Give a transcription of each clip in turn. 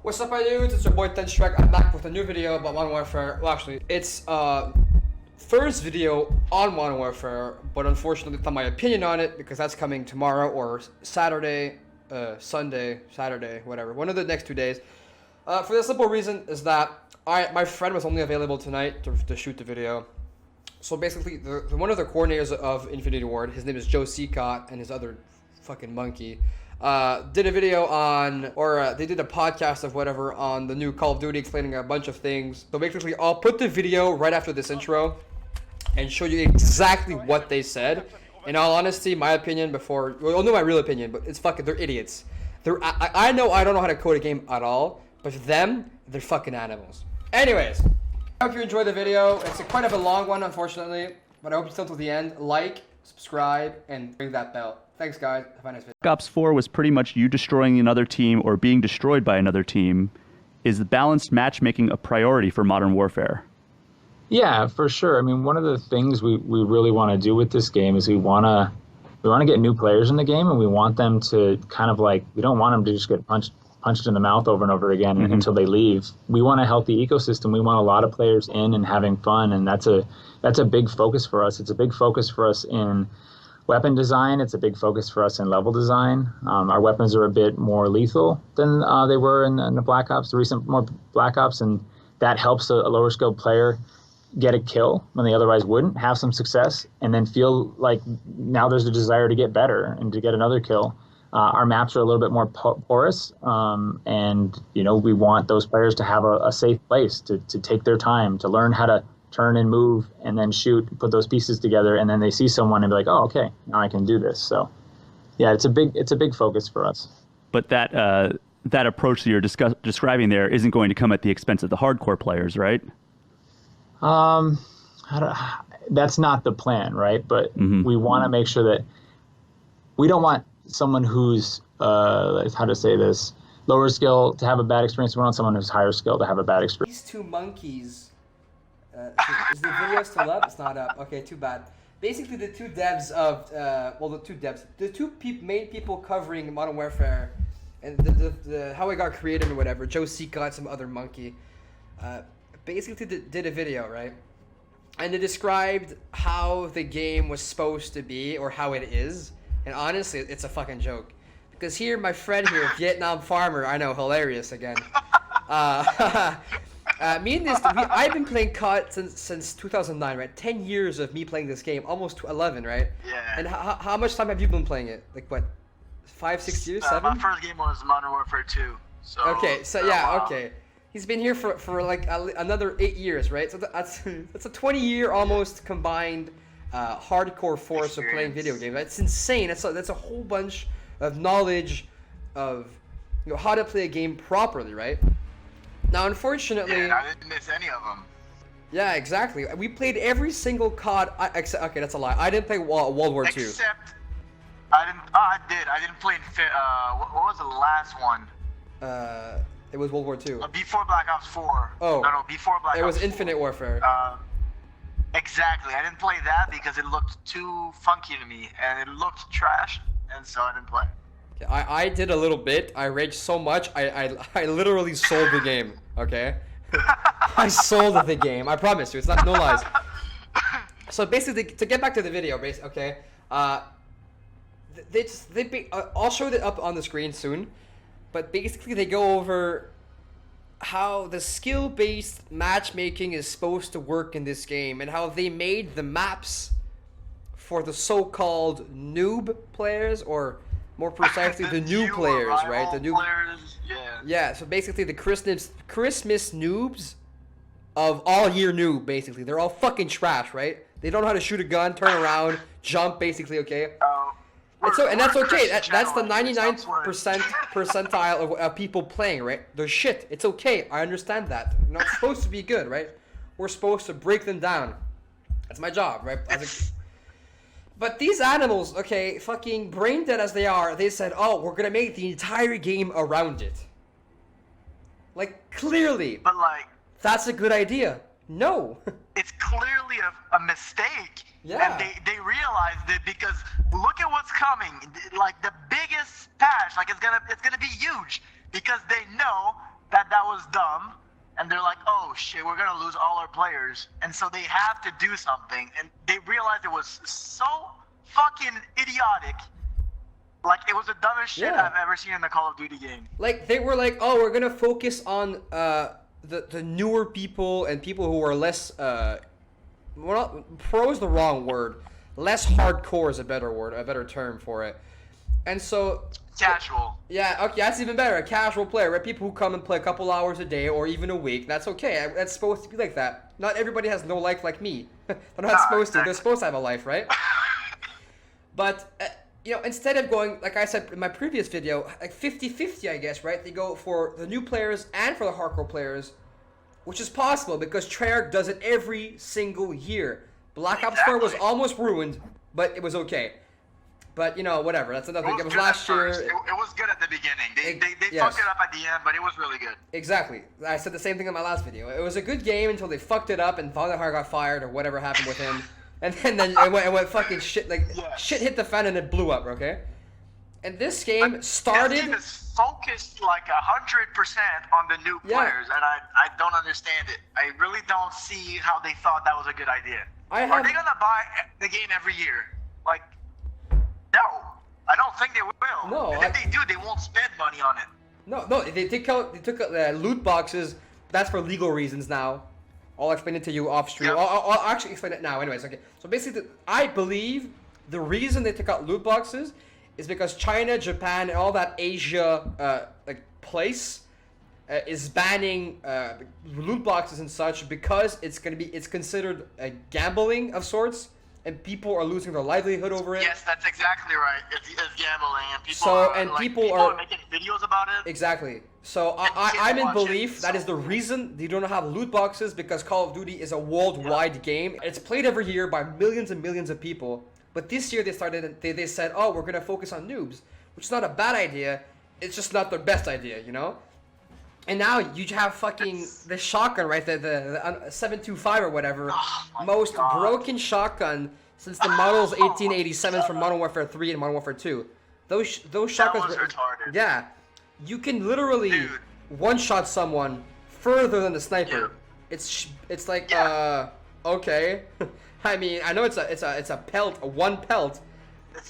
What's up, my dudes? It's your boy Tenstrek. I'm back with a new video about Modern Warfare. Well, actually, it's first video on Modern Warfare, but unfortunately, it's not my opinion on it because that's coming tomorrow or Saturday, Sunday, Saturday, whatever. One of the next 2 days. For the simple reason is that my friend was only available tonight to shoot the video. So basically, one of the coordinators of Infinity Ward, his name is Joe CECOT, and his other fucking monkey, did a video on, or they did a podcast of whatever on the new Call of Duty explaining a bunch of things. So basically, I'll put the video right after this intro and show you exactly what they said. In all honesty, my opinion before, well, you'll know my real opinion, but it's fucking, they're idiots. I know I don't know how to code a game at all, but them, they're fucking animals. Anyways, I hope you enjoyed the video. It's quite of a long one, unfortunately, but I hope you stay until the end. Like, subscribe, and ring that bell. Thanks, guys. Have a nice video. Black Ops 4 was pretty much you destroying another team or being destroyed by another team. Is the balanced matchmaking a priority for Modern Warfare? Yeah, for sure. I mean, one of the things we really want to do with this game is we want to get new players in the game, and we want them to kind of like, we don't want them to just get punched in the mouth over and over again until they leave. We want a healthy ecosystem. We want a lot of players in and having fun, and that's a big focus for us. It's a big focus for us in weapon design. It's a big focus for us in level design. Our weapons are a bit more lethal than they were in the Black Ops, the recent more Black Ops, and that helps a lower skilled player get a kill when they otherwise wouldn't, have some success, and then feel like now there's a desire to get better and to get another kill. Our maps are a little bit more porous, and we want those players to have a safe place to take their time, to learn how to turn and move and then shoot, put those pieces together, and then they see someone and be like, oh, okay, now I can do this. So yeah, it's a big focus for us. But that approach that you're describing there isn't going to come at the expense of the hardcore players, right? That's not the plan, right? But we want to make sure that we don't want someone who's how to say this, lower skill to have a bad experience. We want someone who's higher skill to have a bad experience. These two monkeys. Is the video still up? It's not up. Okay, too bad. Basically, the two devs of the two main people covering Modern Warfare, and the how it got created or whatever. Joe CECOT, some other monkey, basically did a video, right? And they described how the game was supposed to be or how it is, and honestly, it's a fucking joke. Because here, my friend here, Vietnam Farmer, I know, hilarious again. Me and I've been playing COD since 2009, right? 10 years of me playing this game, almost 11, right? Yeah. And how much time have you been playing it? Like what, 5, 6 years, 7? My first game was Modern Warfare 2. So. Okay, so yeah, okay. He's been here for like another 8 years, right? So that's a 20-year almost combined hardcore force of playing video games. That's insane. That's a whole bunch of knowledge of how to play a game properly, right? Now, unfortunately, yeah, I didn't miss any of them. Yeah, exactly. We played every single COD. Okay, that's a lie. I didn't play World War II. Except, I didn't. Oh, I did. I didn't play. What was the last one? It was World War II. Before Black Ops 4. Oh. No, before Black Ops 4. It was Infinite Warfare. Exactly. I didn't play that because it looked too funky to me, and it looked trash, and so I didn't play. I did a little bit. I raged so much. I literally sold the game. Okay, I sold the game. I promise you, it's not no lies. So basically, to get back to the video, okay, I'll show it up on the screen soon. But basically, they go over how the skill-based matchmaking is supposed to work in this game, and how they made the maps for the so-called noob players, or more precisely, the new players, right? The new players, yeah. Yeah, so basically the Christmas noobs of all year noob, basically. They're all fucking trash, right? They don't know how to shoot a gun, turn around, jump, basically, okay? And that's okay. That's the 99th percentile of people playing, right? They're shit. It's okay. I understand that. We're not supposed to be good, right? We're supposed to break them down. That's my job, right? But these animals, okay, fucking brain dead as they are, they said, oh, we're gonna make the entire game around it. Like, clearly. But like, that's a good idea. No. It's clearly a mistake. Yeah. And they realized it because look at what's coming. Like the biggest patch, like it's gonna be huge because they know that was dumb, and they're like, oh shit, we're gonna lose all our players, and so they have to do something, and they realized it was so fucking idiotic. Like, it was the dumbest shit Yeah. I've ever seen in a Call of Duty game. Like, they were like, oh, we're gonna focus on the newer people and people who are less pro is the wrong word. Less hardcore is a better term for it. And so Casual. yeah, okay, that's even better. A casual player, right? People who come and play a couple hours a day or even a week. That's okay. That's supposed to be like that. Not everybody has no life like me. They're not supposed to. They're supposed to have a life, right? But instead of going, like I said in my previous video, like 50-50, I guess, right? They go for the new players and for the hardcore players, which is possible because Treyarch does it every single year. Black Ops 4 was almost ruined, but it was okay. But, whatever. That's another thing. It was last year. It was good at the beginning. They yes. fucked it up at the end, but it was really good. Exactly. I said the same thing in my last video. It was a good game until they fucked it up and Vonderhaar got fired or whatever happened with him. And then it went fucking shit. Like, shit hit the fan and it blew up, okay? And this game started... This game is focused like 100% on the new players, and I don't understand it. I really don't see how they thought that was a good idea. Are they gonna buy the game every year? Like, no. I don't think they will. No. And if they do, they won't spend money on it. No, they took out loot boxes. That's for legal reasons now. I'll explain it to you off stream. Yeah. I'll actually explain it now. Anyways, okay. So basically, I believe the reason they took out loot boxes is because China, Japan, and all that Asia place is banning loot boxes and such because it's considered a gambling of sorts, and people are losing their livelihood over it. Yes, that's exactly right. It's gambling, and people are making videos about it. Exactly. So I'm in belief that is the reason they don't have loot boxes, because Call of Duty is a worldwide game. It's played every year by millions and millions of people. But this year they said, oh, we're gonna focus on noobs, which is not a bad idea. It's just not their best idea, And now you have fucking the shotgun, right? The 725 or whatever, most broken shotgun since the models 1887s from Modern Warfare 3 and Modern Warfare 2. Those shotguns was retarded. Yeah, you can literally one-shot someone further than the sniper. Yeah. It's like okay. I mean, I know it's a pelt, one pelt,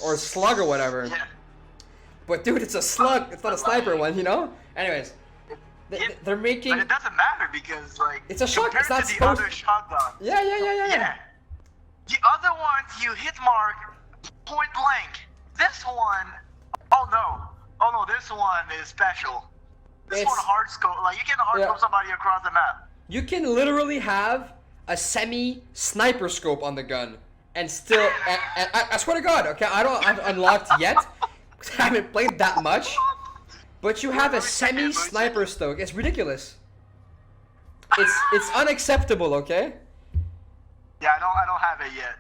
or a slug or whatever. Yeah. But dude, it's a slug. It's not a sniper one, Anyways, they're making. But it doesn't matter because it's a shotgun. It's not to the supposed. other shotgun. Yeah. The other ones you hit mark point blank. This one, oh no, this one is special. This one hard scope. Like you can hard scope somebody across the map. You can literally have a semi-sniper scope on the gun, and still, I swear to God, okay, I don't have it unlocked yet, because I haven't played that much, but you have a semi-sniper scope. It's ridiculous. It's unacceptable, okay? Yeah, I don't have it yet.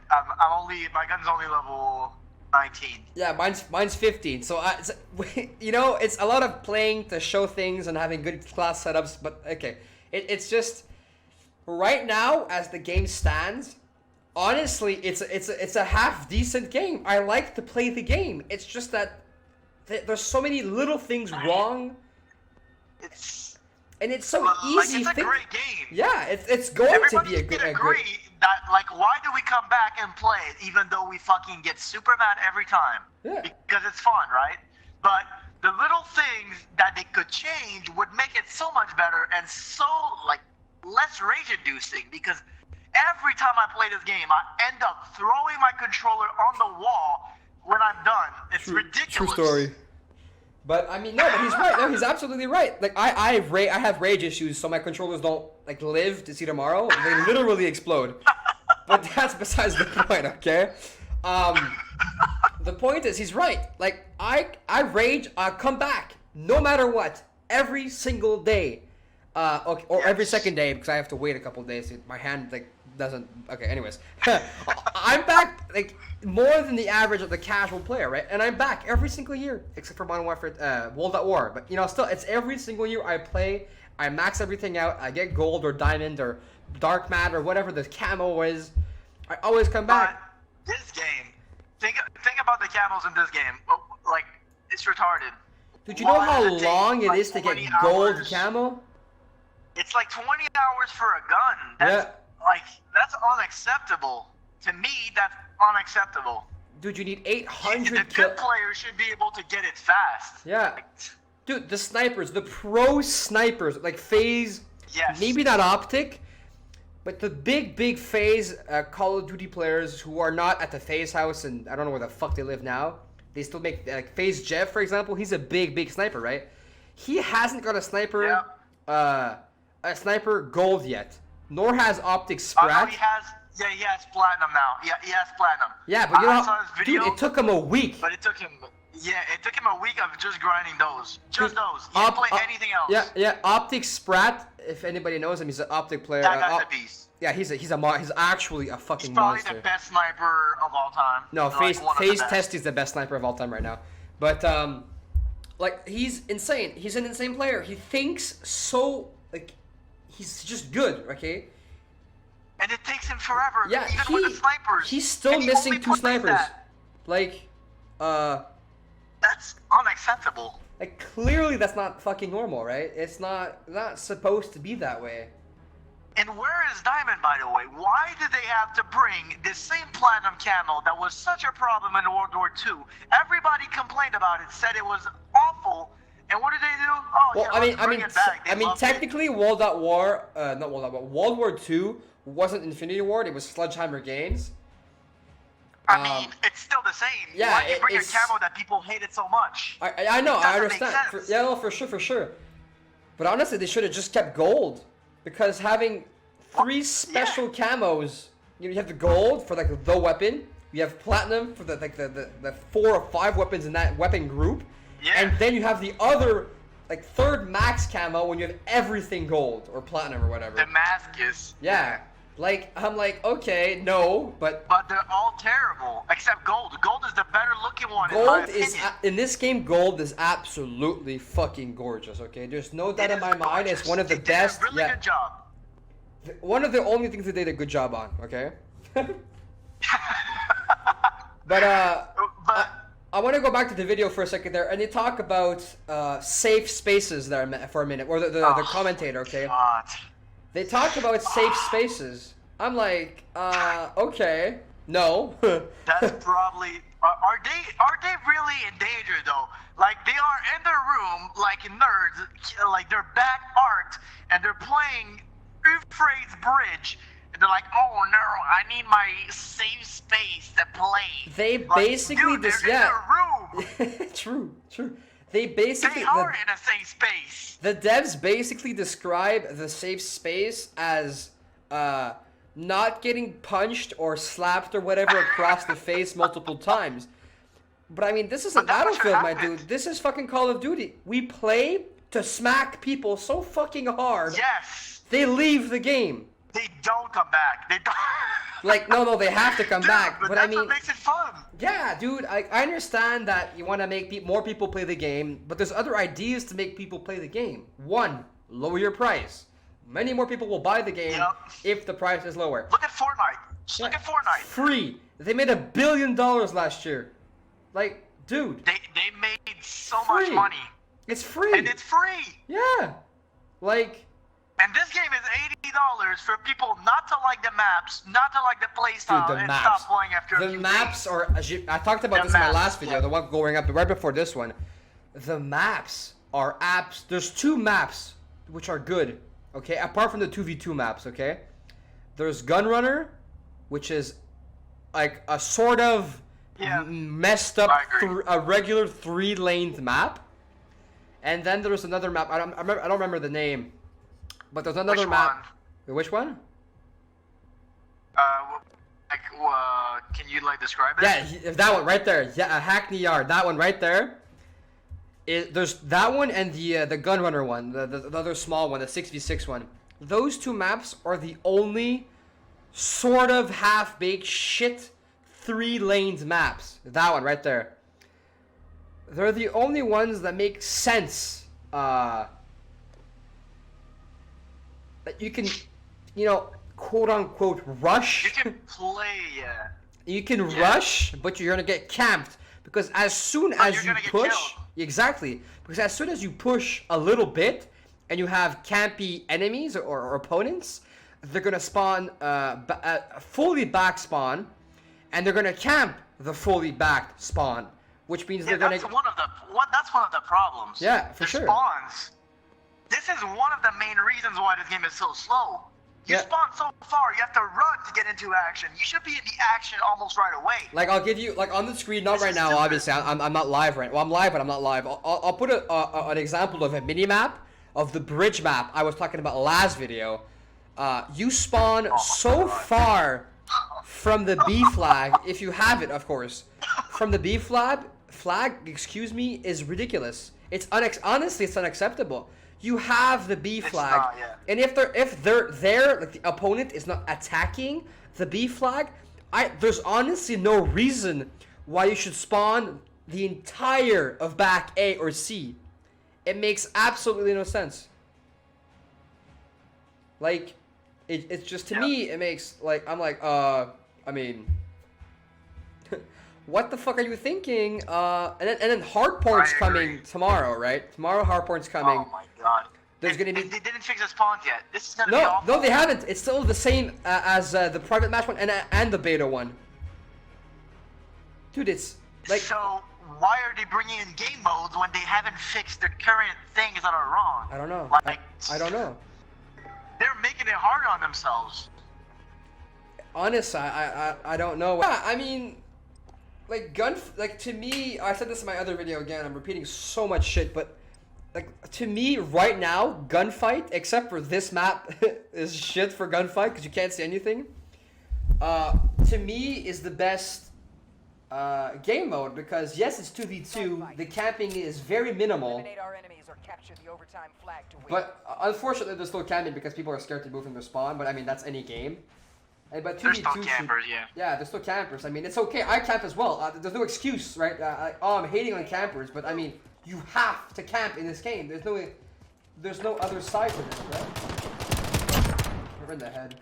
My gun's only level 19. Yeah, mine's 15. So it's a lot of playing to show things and having good class setups, but okay, it's just. Right now, as the game stands, honestly, it's a half decent game. I like to play the game. It's just that there's so many little things wrong. It's so easy. It's a great game. Yeah, it's going to be a good. Agree that why do we come back and play it even though we fucking get super mad every time? Yeah. Because it's fun, right? But the little things that they could change would make it so much better and so less rage-inducing, because every time I play this game, I end up throwing my controller on the wall when I'm done. It's ridiculous. True story. But I mean, no, but he's right. No, he's absolutely right. Like I have rage issues, so my controllers don't live to see tomorrow. They literally explode. But that's besides the point, okay? The point is, he's right. Like I rage, I come back no matter what, every single day. Okay, or every second day, because I have to wait a couple days. My hand doesn't. Okay, anyways, I'm back more than the average of the casual player, right? And I'm back every single year, except for Modern Warfare, World at War. But still, it's every single year I play. I max everything out. I get gold or diamond or dark matte or whatever the camo is. I always come back. This game, think about the camos in this game. It's retarded. Dude, you know how long it is to get gold camo? It's like 20 hours for a gun. That's unacceptable. To me, that's unacceptable. Dude, you need The 800 good players should be able to get it fast. Yeah. Dude, the snipers, the pro snipers, like FaZe, Yes. maybe not Optic, but the big FaZe Call of Duty players who are not at the FaZe house, and I don't know where the fuck they live now, they still make, like FaZe Jeff, for example, he's a big sniper, right? He hasn't got a sniper, gold yet, nor has Optic Sprat. Oh, he has platinum now. Yeah, he has platinum. Yeah, but you know, I saw his video, dude, it took him a week. But it took him a week of just grinding those. Just those. He didn't play anything else. Yeah, Optic Sprat, if anybody knows him, he's an Optic player. That guy's a beast. Yeah, he's actually a fucking He's probably monster. the best sniper of all time. No, Like, one of the FaZe best. Testy's the best sniper of all time right now. But like he's insane. He's an insane player. He thinks so like he's just good, okay? And it takes him forever. Yeah, even with the snipers. he's still And he missing only 2 plays snipers. that. Like That's unacceptable. like clearly that's not fucking normal, right? It's not supposed to be that way. And where is Diamond, by the way? Why did they have to bring this same platinum camo that was such a problem in World War II? Everybody complained about it, said it was awful. And what did they do? Oh, Well, yeah, let's bring it back. They loved it. technically, World War II wasn't Infinity Ward. It was Sledgehammer Games. I mean, it's still the same. yeah, Why do you bring a it's- camo that people hated so much? I know, I doesn't make understand. sense. For sure. But honestly, they should have just kept gold, because having 3 special camos, you have the gold for like the weapon, you have platinum for the 4 or 5 weapons in that weapon group, Yeah. and then you have the other like 3rd max camo when you have everything gold or platinum or whatever. Damascus. Yeah, like I'm like, okay, no, but But they're all terrible, except gold. Gold is the better looking one, in my gold is opinion. in this game. Gold is absolutely fucking gorgeous. Okay, there's no doubt It in is my mind. It's gorgeous. one of the They did best. a really good job. One of the only things they did a good job on. Okay. But I want to go back to the video for a second there, and they talk about safe spaces there for a minute, or the commentator. Okay. God. They talk about safe spaces. I'm like, okay, no. That's probably. Are they really in danger though? Like they are in their room, like nerds, like their back arced, and they're playing Euphrates Bridge. And they're like, oh no, I need my safe space to play. They Like, basically dude, they're in their room. True. They basically They are in a safe space. the devs basically describe the safe space as not getting punched or slapped or whatever across the face multiple times. But I mean, this isn't But that's what Battlefield, my happened. dude. This is fucking Call of Duty. We play to smack people so fucking hard Yes. they leave the game. They don't come back. They don't. Like, no, they have to come Dude, back. But I that's mean, what makes it fun. yeah, dude, I understand that you want to make more people play the game, but there's other ideas to make people play the game. 1, lower your price. Many more people will buy the game Yep. if the price is lower. Look at Fortnite. Just look at Fortnite. Free. They made $1 billion last year. Like, dude, They made so much Free. money, it's free. and it's free. Yeah. Like, And this game is $80 for people not to like the maps, not to like the playstyle, dude, the and maps. stop playing after a The few maps days. are, I talked about The this in my maps, last video, yeah. the one going up right before this one. The maps are apps. There's 2 maps which are good, okay? Apart from the 2v2 maps, okay? There's Gunrunner, which is like a sort of Yeah. messed up, I agree. a regular 3-laned map. And then there's another map. I don't remember the name, but there's another Which map. one? Which one? Can you like describe it? Yeah, that one right there. Yeah, Hackney Yard. That one right there. There's that one and the Gunrunner one, the other small one, the 6v6 one. Those 2 maps are the only sort of half-baked shit 3-laned maps. That one right there. They're the only ones that make sense. That you can, quote unquote rush. You can play, yeah. You can rush, but you're gonna get camped because as soon as you're you gonna get push, killed. exactly. Because as soon as you push a little bit, and you have campy enemies or opponents, they're gonna spawn fully back spawn, and they're gonna camp the fully backed spawn, which means they're gonna. That's one of the problems. Yeah, for the sure. Spawns. This is one of the main reasons why this game is so slow. You Yeah. spawn so far, you have to run to get into action. You should be in the action almost right away. Like, I'll give you, like, on the screen, not This right is now, stupid. obviously, I'm not live right. Well, I'm live, but I'm not live. I'll put an example of a mini-map of the bridge map I was talking about last video. You spawn so far from the B flag, if you have it, of course, from the B flag, excuse me, is ridiculous. It's honestly, it's unacceptable. You have the B flag, not, yeah. and if they're there, like the opponent is not attacking the B flag, there's honestly no reason why you should spawn the entire of back A or C. It makes absolutely no sense. Like, it's just, to me, it makes, like, I'm like, I mean, what the fuck are you thinking? And then Hardpoint's coming tomorrow, right? Tomorrow Hardpoint's coming. Oh my god. There's gonna be. They didn't fix the spawns yet. This is gonna be No, awful. no, they haven't. It's still the same as the private match one and the beta one. Dude, it's like. So why are they bringing in game modes when they haven't fixed the current things that are wrong? I don't know. Like, I don't know. They're making it harder on themselves. Honest, I don't know. Yeah, I mean, like like to me, I said this in my other video again. I'm repeating so much shit, but like to me right now, gunfight, except for this map, is shit for gunfight because you can't see anything. To me, is the best game mode because yes, it's 2v2. The camping is very minimal. Eliminate our enemies or capture the overtime flag to win. But unfortunately, there's still camping because people are scared to move from their spawn. But I mean, that's any game. But 2v2 There's still campers, yeah. Yeah, there's still campers. I mean, it's okay. I camp as well. There's no excuse, right? I'm hating on campers, but I mean, you have to camp in this game. There's no other side to this, right? We're in the head.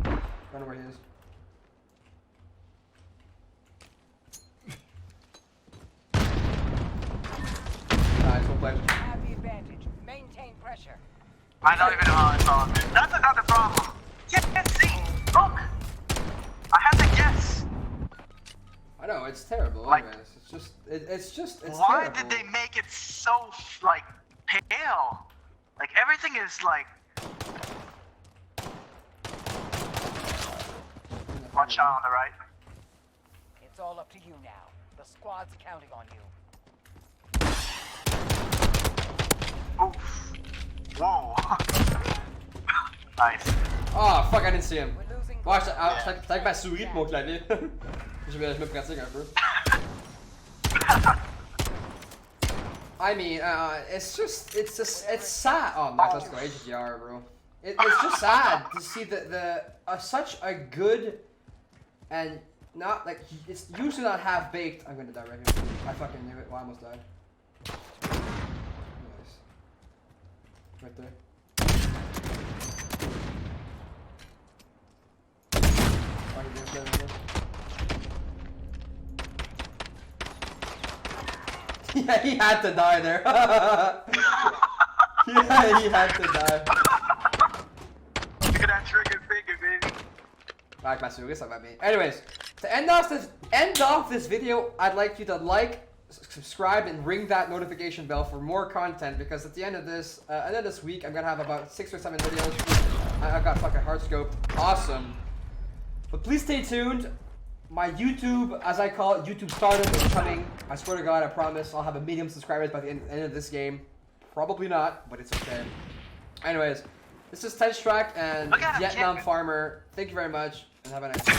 I don't know where he is. Nice, we'll play. Have the advantage. Maintain pressure. I don't even know how I saw it. That's another problem. Can't see. Look. I had to guess. I know, it's terrible. Like- anyways. It's Why terrible. did they make it so like pale? Like everything is like. One shot on the right. It's all up to you now. The squad's counting on you. Oof. Whoa. Nice. Oh, fuck, I didn't see him. We're losing. Bon, je avec ma souris de mon clavier. je me pratique un peu. I mean, it's sad. Oh, Max, let's go HDR, bro. It's just sad to see such a good and not like it's usually not half baked. I'm gonna die right here. I fucking knew it. Well, I almost died. Nice. Right there. Oh, he did it, yeah, he had to die there. Yeah, he had to die. Look at that trigger finger, baby. Back my suitcase, I mean. Anyways, to end off this video, I'd like you to like, subscribe, and ring that notification bell for more content because at the end of this week, I'm gonna have about 6 or 7 videos. I've got fucking hard scoped. Awesome. But please stay tuned. My YouTube, as I call it, YouTube Stardom is coming. I swear to God, I promise I'll have a million subscribers by the end of this game. Probably not, but it's okay. Anyways, this is Tenstrack and Look at him, Vietnam kid. Farmer. Thank you very much, and have a nice day.